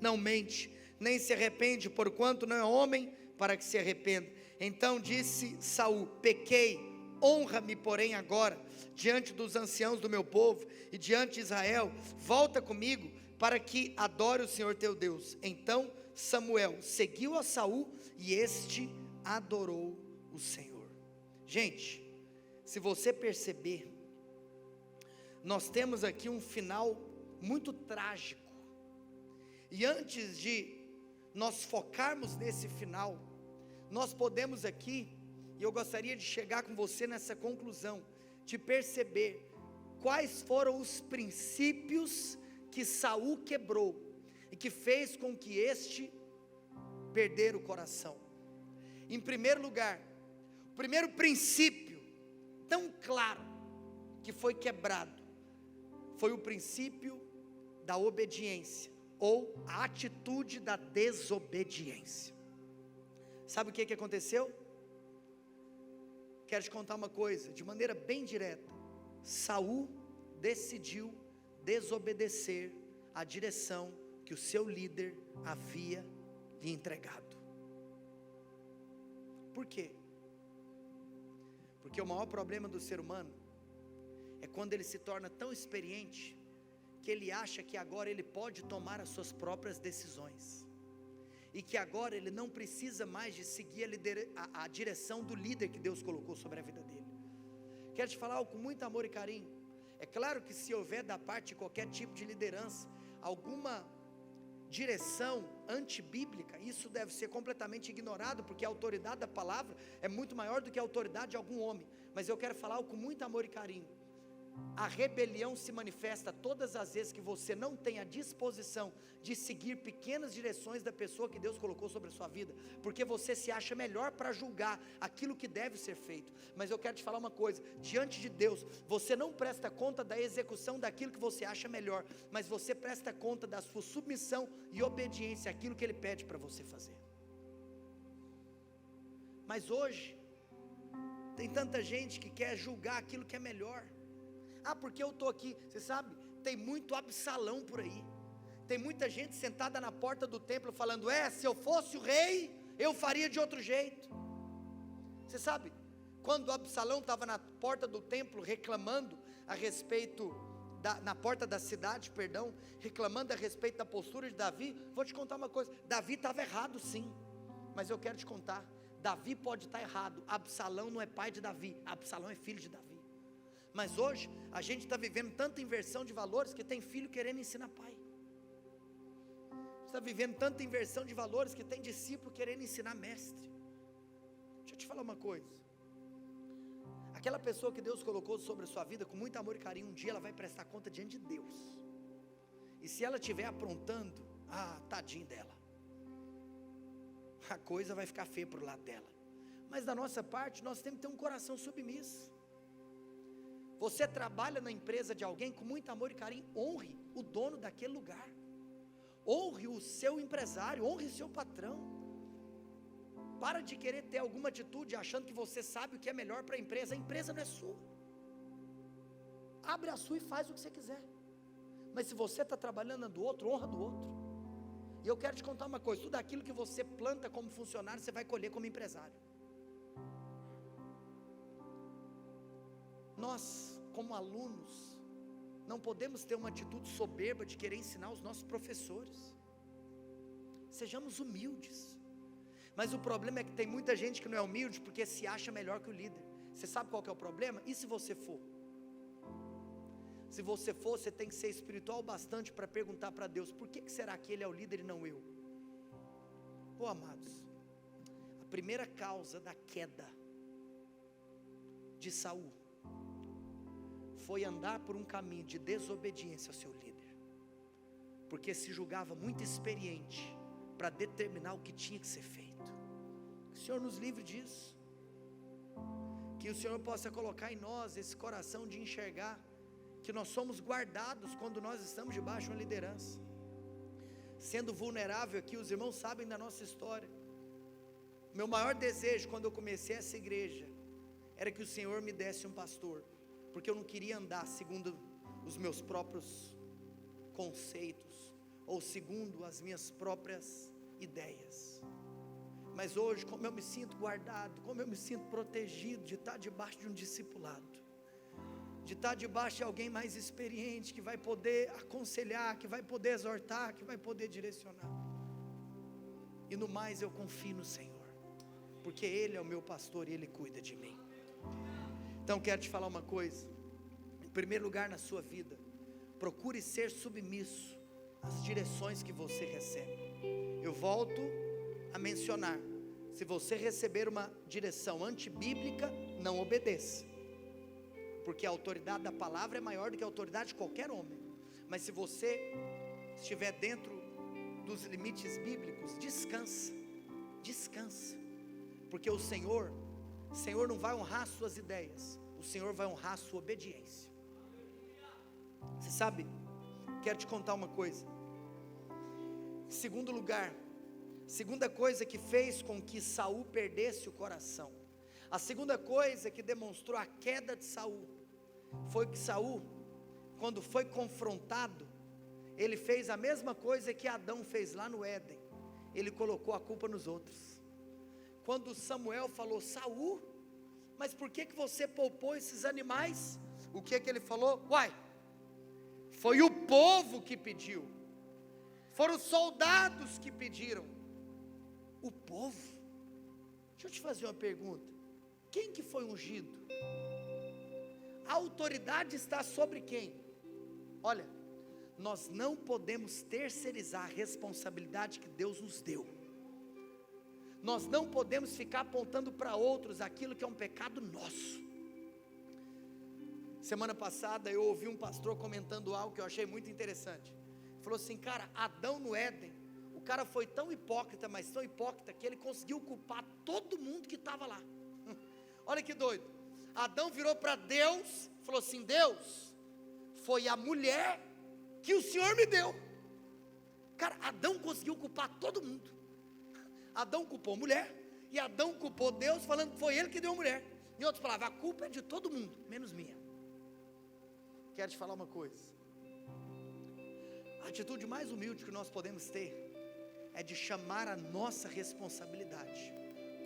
não mente, nem se arrepende, porquanto não é homem para que se arrependa. Então disse Saul: pequei, honra-me porém agora diante dos anciãos do meu povo e diante de Israel, volta comigo para que adore o Senhor teu Deus. Então Samuel seguiu a Saul, e este adorou o Senhor. Gente, se você perceber, nós temos aqui um final muito trágico, e antes de nós focarmos nesse final, nós podemos aqui, e eu gostaria de chegar com você nessa conclusão, de perceber quais foram os princípios que Saul quebrou, e que fez com que este perder o coração. Em primeiro lugar, o primeiro princípio tão claro que foi quebrado, foi o princípio da obediência, ou a atitude da desobediência. Sabe o que aconteceu? Quero te contar uma coisa, de maneira bem direta. Saul decidiu desobedecer a direção que o seu líder havia lhe entregado. Por quê? Porque o maior problema do ser humano é quando ele se torna tão experiente que ele acha que agora ele pode tomar as suas próprias decisões, e que agora ele não precisa mais de seguir a direção do líder que Deus colocou sobre a vida dele. Quero te falar algo com muito amor e carinho. É claro que se houver da parte de qualquer tipo de liderança alguma direção antibíblica, isso deve ser completamente ignorado, porque a autoridade da palavra é muito maior do que a autoridade de algum homem. Mas eu quero falar algo com muito amor e carinho. A rebelião se manifesta todas as vezes que você não tem a disposição de seguir pequenas direções da pessoa que Deus colocou sobre a sua vida, porque você se acha melhor para julgar aquilo que deve ser feito. Mas eu quero te falar uma coisa: diante de Deus, você não presta conta da execução daquilo que você acha melhor, mas você presta conta da sua submissão e obediência àquilo que Ele pede para você fazer. Mas hoje, tem tanta gente que quer julgar aquilo que é melhor. Porque eu estou aqui, você sabe, tem muito Absalão por aí, tem muita gente sentada na porta do templo falando: se eu fosse o rei, eu faria de outro jeito. Você sabe, quando Absalão estava na porta do templo reclamando a respeito, na porta da cidade, reclamando a respeito da postura de Davi, vou te contar uma coisa: Davi estava errado sim, mas eu quero te contar, Davi pode estar errado, Absalão não é pai de Davi, Absalão é filho de Davi. Mas hoje, a gente está vivendo tanta inversão de valores, que tem filho querendo ensinar pai. Está vivendo tanta inversão de valores, que tem discípulo querendo ensinar mestre. Deixa eu te falar uma coisa: aquela pessoa que Deus colocou sobre a sua vida com muito amor e carinho, um dia ela vai prestar conta diante de Deus. E se ela estiver aprontando, tadinho dela, a coisa vai ficar feia para o lado dela. Mas da nossa parte, nós temos que ter um coração submisso. Você trabalha na empresa de alguém com muito amor e carinho, honre o dono daquele lugar, honre o seu empresário, honre o seu patrão. Para de querer ter alguma atitude achando que você sabe o que é melhor para a empresa não é sua. abre a sua e faz o que você quiser. Mas se você está trabalhando na do outro, honra do outro. E eu quero te contar uma coisa: tudo aquilo que você planta como funcionário, você vai colher como empresário. Nós, como alunos, não podemos ter uma atitude soberba de querer ensinar os nossos professores. Sejamos humildes. Mas o problema é que tem muita gente que não é humilde porque se acha melhor que o líder. Você sabe qual que é o problema? E se você for? Se você for, você tem que ser espiritual bastante para perguntar para Deus: por que será que ele é o líder e não eu? Oh, amados, a primeira causa da queda de Saul foi andar por um caminho de desobediência ao seu líder, porque se julgava muito experiente para determinar o que tinha que ser feito. Que o Senhor nos livre disso, que o Senhor possa colocar em nós esse coração de enxergar que nós somos guardados quando nós estamos debaixo de uma liderança. Sendo vulnerável aqui, os irmãos sabem da nossa história. Meu maior desejo quando eu comecei essa igreja era que o Senhor me desse um pastor, porque eu não queria andar segundo os meus próprios conceitos, ou segundo as minhas próprias ideias. Mas hoje, como eu me sinto guardado, como eu me sinto protegido de estar debaixo de um discipulado, de estar debaixo de alguém mais experiente, que vai poder aconselhar, que vai poder exortar, que vai poder direcionar. E no mais eu confio no Senhor, porque Ele é o meu pastor e Ele cuida de mim. Então quero te falar uma coisa: em primeiro lugar na sua vida, procure ser submisso às direções que você recebe. Eu volto a mencionar: se você receber uma direção antibíblica, não obedeça, porque a autoridade da palavra é maior do que a autoridade de qualquer homem. Mas se você estiver dentro dos limites bíblicos, descansa, porque o Senhor não vai honrar suas ideias, o Senhor vai honrar a sua obediência. Você sabe, quero te contar uma coisa. Em segundo lugar, segunda coisa que fez com que Saul perdesse o coração, a segunda coisa que demonstrou a queda de Saul, foi que Saul, quando foi confrontado, ele fez a mesma coisa que Adão fez lá no Éden. Ele colocou a culpa nos outros. Quando Samuel falou: Saul, mas por que você poupou esses animais? O que ele falou? Uai, foi o povo que pediu, foram os soldados que pediram. O povo? Deixa eu te fazer uma pergunta: quem que foi ungido? A autoridade está sobre quem? Olha, nós não podemos terceirizar a responsabilidade que Deus nos deu. Nós não podemos ficar apontando para outros aquilo que é um pecado nosso. Semana passada eu ouvi um pastor comentando algo que eu achei muito interessante. Ele falou assim: cara, Adão no Éden, o cara foi tão hipócrita, mas tão hipócrita, que ele conseguiu culpar todo mundo que estava lá. Olha que doido. Adão virou para Deus, falou assim: Deus, foi a mulher que o Senhor me deu. Cara, Adão conseguiu culpar todo mundo. Adão culpou a mulher, e Adão culpou Deus, falando que foi ele que deu a mulher. Em outras palavras, a culpa é de todo mundo, menos minha. Quero te falar uma coisa: a atitude mais humilde que nós podemos ter é de chamar a nossa responsabilidade,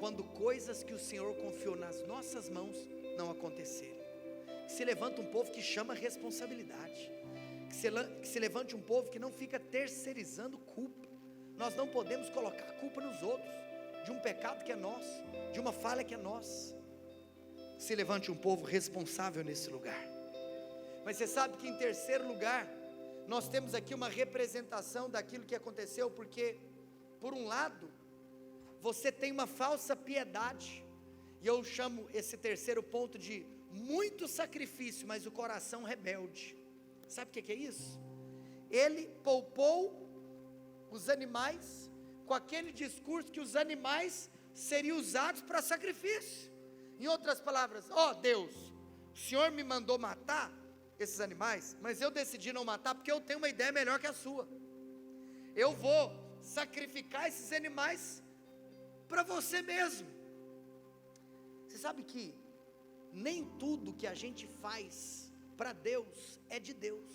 quando coisas que o Senhor confiou nas nossas mãos não acontecerem. Que se levanta um povo que chama a responsabilidade, que se levante um povo que não fica terceirizando culpa. Nós não podemos colocar a culpa nos outros, de um pecado que é nosso, de uma falha que é nossa. Que se levante um povo responsável nesse lugar. Mas você sabe que em terceiro lugar, nós temos aqui uma representação daquilo que aconteceu, porque, por um lado, você tem uma falsa piedade, e eu chamo esse terceiro ponto de muito sacrifício, mas o coração rebelde. Sabe o que é isso? Ele poupou os animais, com aquele discurso que os animais seriam usados para sacrifício. Em outras palavras: ó Deus, o Senhor me mandou matar esses animais, mas eu decidi não matar porque eu tenho uma ideia melhor que a sua. Eu vou sacrificar esses animais para você mesmo. Você sabe que nem tudo que a gente faz para Deus é de Deus.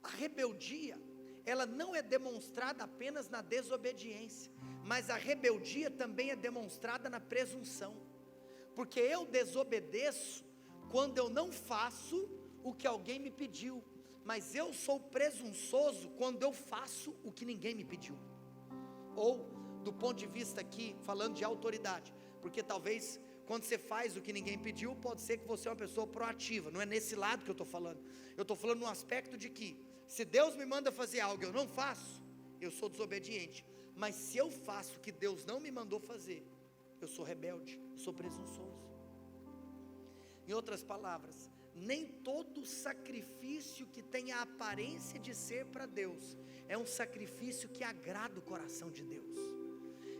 A rebeldia, ela não é demonstrada apenas na desobediência, mas a rebeldia também é demonstrada na presunção, porque eu desobedeço quando eu não faço o que alguém me pediu, mas eu sou presunçoso quando eu faço o que ninguém me pediu. Ou, do ponto de vista aqui, falando de autoridade, porque talvez quando você faz o que ninguém pediu, pode ser que você é uma pessoa proativa, não é nesse lado que eu estou falando. Eu estou falando no aspecto de que, se Deus me manda fazer algo e eu não faço, eu sou desobediente. Mas se eu faço o que Deus não me mandou fazer, eu sou rebelde, eu sou presunçoso. Em outras palavras, nem todo sacrifício que tem a aparência de ser para Deus é um sacrifício que agrada o coração de Deus.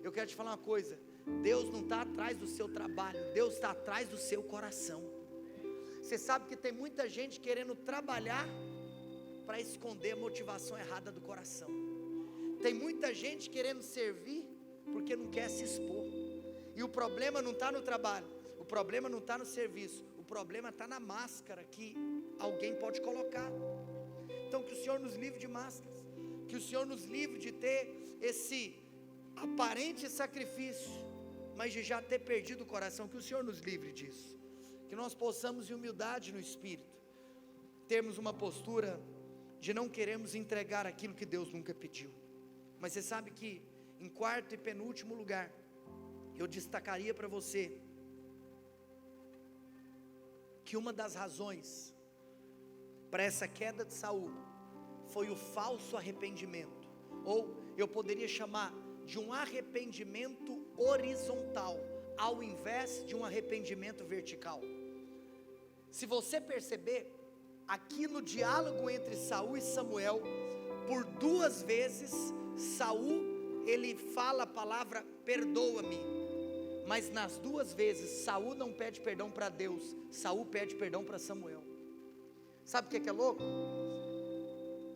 Eu quero te falar uma coisa: Deus não está atrás do seu trabalho, Deus está atrás do seu coração. Você sabe que tem muita gente querendo trabalhar para esconder a motivação errada do coração. Tem muita gente querendo servir porque não quer se expor. E o problema não está no trabalho, o problema não está no serviço, o problema está na máscara que alguém pode colocar. Então que o Senhor nos livre de máscaras, que o Senhor nos livre de ter esse aparente sacrifício, mas de já ter perdido o coração. Que o Senhor nos livre disso, que nós possamos, em humildade no Espírito, termos uma postura de não queremos entregar aquilo que Deus nunca pediu. Mas você sabe que, em quarto e penúltimo lugar, eu destacaria para você que uma das razões para essa queda de Saul foi o falso arrependimento, ou eu poderia chamar de um arrependimento horizontal, ao invés de um arrependimento vertical. Se você perceber, aqui no diálogo entre Saul e Samuel, por 2 vezes, Saul, ele fala a palavra perdoa-me, mas nas 2 vezes, Saul não pede perdão para Deus, Saul pede perdão para Samuel. Sabe o que é louco?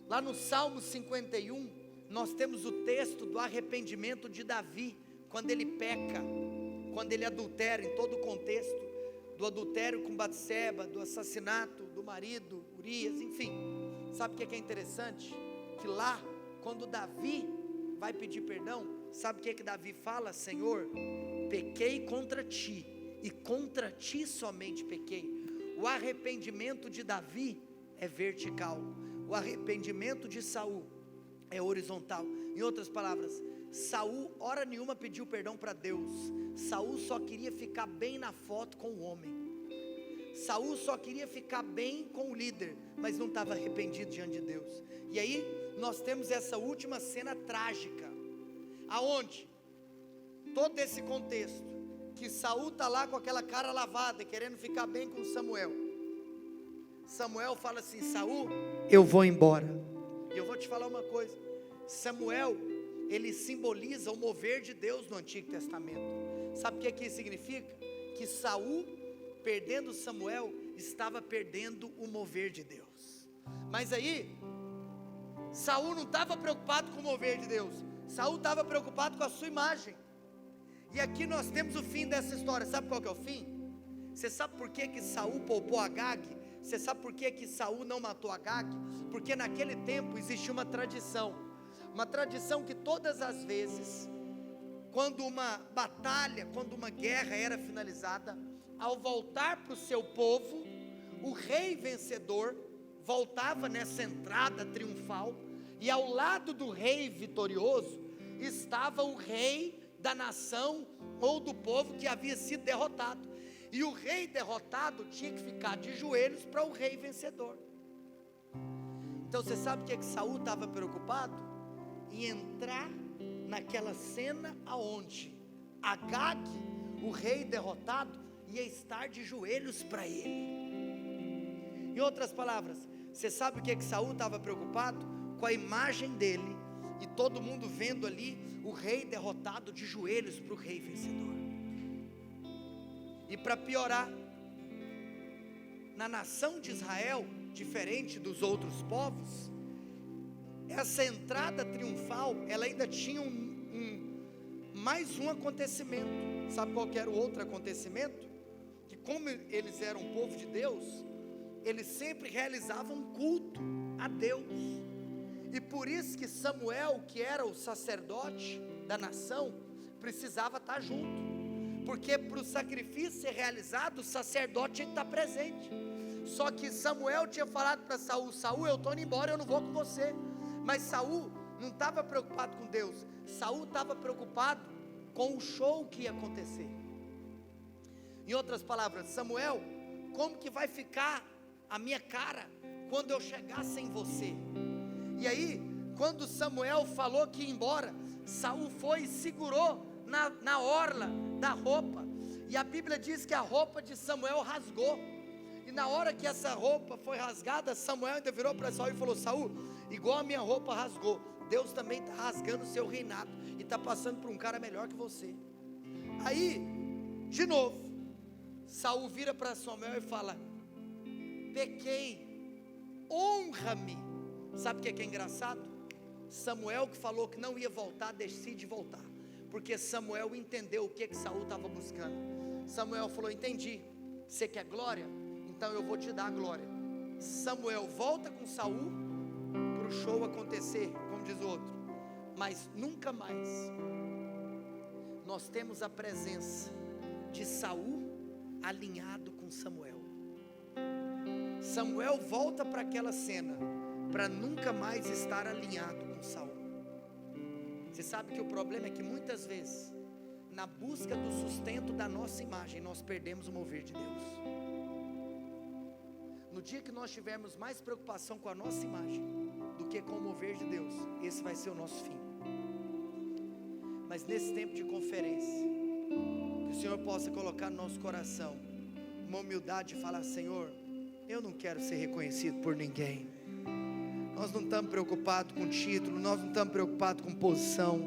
Lá no Salmo 51, nós temos o texto do arrependimento de Davi, quando ele peca, quando ele adultera, em todo o contexto do adultério com Batseba, do assassinato do marido, Urias, enfim. Sabe o que é interessante? Que lá, quando Davi vai pedir perdão, sabe o que Davi fala? Senhor, pequei contra ti, e contra ti somente pequei. O arrependimento de Davi é vertical, o arrependimento de Saul é horizontal. Em outras palavras, Saul hora nenhuma pediu perdão para Deus. Saul só queria ficar bem na foto com o homem. Saul só queria ficar bem com o líder, mas não estava arrependido diante de Deus. E aí nós temos essa última cena trágica, aonde todo esse contexto, que Saul está lá com aquela cara lavada, querendo ficar bem com Samuel. Samuel fala assim: Saul, eu vou embora. E eu vou te falar uma coisa: Samuel, ele simboliza o mover de Deus no Antigo Testamento. Sabe o que isso significa? Que Saul, perdendo Samuel, estava perdendo o mover de Deus. Mas aí, Saul não estava preocupado com o mover de Deus, Saul estava preocupado com a sua imagem. E aqui nós temos o fim dessa história. Sabe qual que é o fim? Você sabe por que Saul poupou Agag? Você sabe por que Saul não matou Agag? Porque naquele tempo existia uma tradição que todas as vezes, quando uma batalha, quando uma guerra era finalizada, ao voltar para o seu povo, o rei vencedor voltava nessa entrada triunfal, e ao lado do rei vitorioso estava o rei da nação ou do povo que havia sido derrotado, e o rei derrotado tinha que ficar de joelhos para o rei vencedor. Então você sabe o que Saul estava preocupado? Em entrar naquela cena aonde Agag, o rei derrotado, ia estar de joelhos para ele. Em outras palavras, você sabe o que Saul estava preocupado? Com a imagem dele, e todo mundo vendo ali o rei derrotado de joelhos para o rei vencedor. E para piorar, na nação de Israel, diferente dos outros povos, essa entrada triunfal, ela ainda tinha mais um acontecimento. Sabe qual que era o outro acontecimento? Que como eles eram povo de Deus, eles sempre realizavam um culto a Deus. E por isso que Samuel, que era o sacerdote da nação, precisava estar junto. Porque para o sacrifício ser realizado, o sacerdote tinha que estar presente. Só que Samuel tinha falado para Saul: Saul, eu estou indo embora, eu não vou com você. Mas Saul não estava preocupado com Deus. Saul estava preocupado com o show que ia acontecer. Em outras palavras, Samuel, como que vai ficar a minha cara quando eu chegar sem você? E aí, quando Samuel falou que ia embora, Saul foi e segurou na orla da roupa. E a Bíblia diz que a roupa de Samuel rasgou. E na hora que essa roupa foi rasgada, Samuel ainda virou para Saul e falou: Saul, igual a minha roupa rasgou, Deus também está rasgando o seu reinado e está passando por um cara melhor que você. Aí, de novo, Saul vira para Samuel e fala: pequei, honra-me. Sabe o que é engraçado? Samuel, que falou que não ia voltar, decide voltar, porque Samuel entendeu o que Saul estava buscando. Samuel falou: entendi, você quer glória? Então eu vou te dar a glória. Samuel volta com Saul para o show acontecer, como diz o outro. Mas nunca mais nós temos a presença de Saul alinhado com Samuel. Samuel volta para aquela cena para nunca mais estar alinhado com Saul. Você sabe que o problema é que muitas vezes, na busca do sustento da nossa imagem, nós perdemos o mover de Deus. No dia que nós tivermos mais preocupação com a nossa imagem do que com o mover de Deus, esse vai ser o nosso fim. Mas nesse tempo de conferência, que o Senhor possa colocar no nosso coração uma humildade e falar: Senhor, eu não quero ser reconhecido por ninguém. Nós não estamos preocupados com título, nós não estamos preocupados com posição,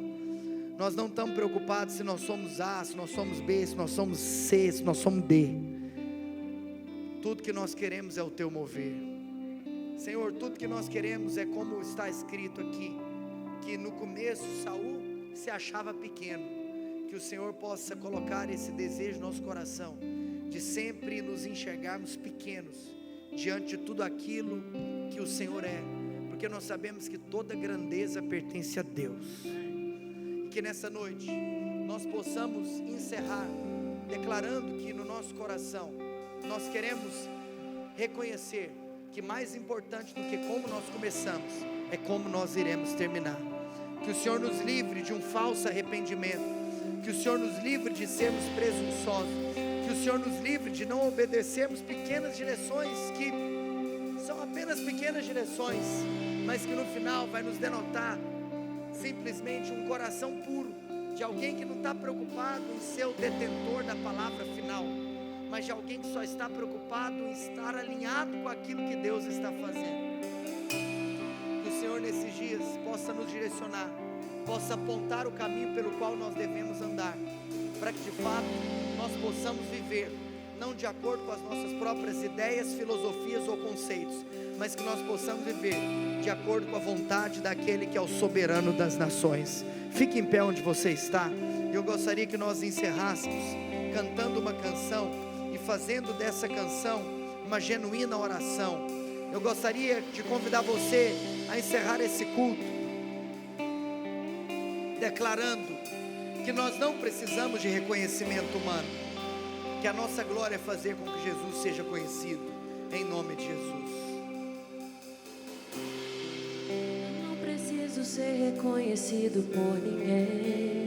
nós não estamos preocupados se nós somos A, se nós somos B, se nós somos C, se nós somos D. Tudo que nós queremos é o teu mover. Senhor, tudo que nós queremos é como está escrito aqui, que no começo Saul se achava pequeno. Que o Senhor possa colocar esse desejo no nosso coração, de sempre nos enxergarmos pequenos diante de tudo aquilo que o Senhor é, porque nós sabemos que toda grandeza pertence a Deus. E que nessa noite nós possamos encerrar declarando que no nosso coração nós queremos reconhecer que mais importante do que como nós começamos é como nós iremos terminar. Que o Senhor nos livre de um falso arrependimento, que o Senhor nos livre de sermos presunçosos, que o Senhor nos livre de não obedecermos pequenas direções, que são apenas pequenas direções, mas que no final vai nos denotar simplesmente um coração puro, de alguém que não está preocupado em ser o detentor da palavra final, mas de alguém que só está preocupado em estar alinhado com aquilo que Deus está fazendo. Que o Senhor nesses dias possa nos direcionar, possa apontar o caminho pelo qual nós devemos andar, para que de fato nós possamos viver, não de acordo com as nossas próprias ideias, filosofias ou conceitos, mas que nós possamos viver de acordo com a vontade daquele que é o soberano das nações. Fique em pé onde você está. Eu gostaria que nós encerrássemos cantando uma canção e fazendo dessa canção uma genuína oração. Eu gostaria de convidar você a encerrar esse culto declarando que nós não precisamos de reconhecimento humano, que a nossa glória é fazer com que Jesus seja conhecido, em nome de Jesus. Não preciso ser reconhecido por ninguém,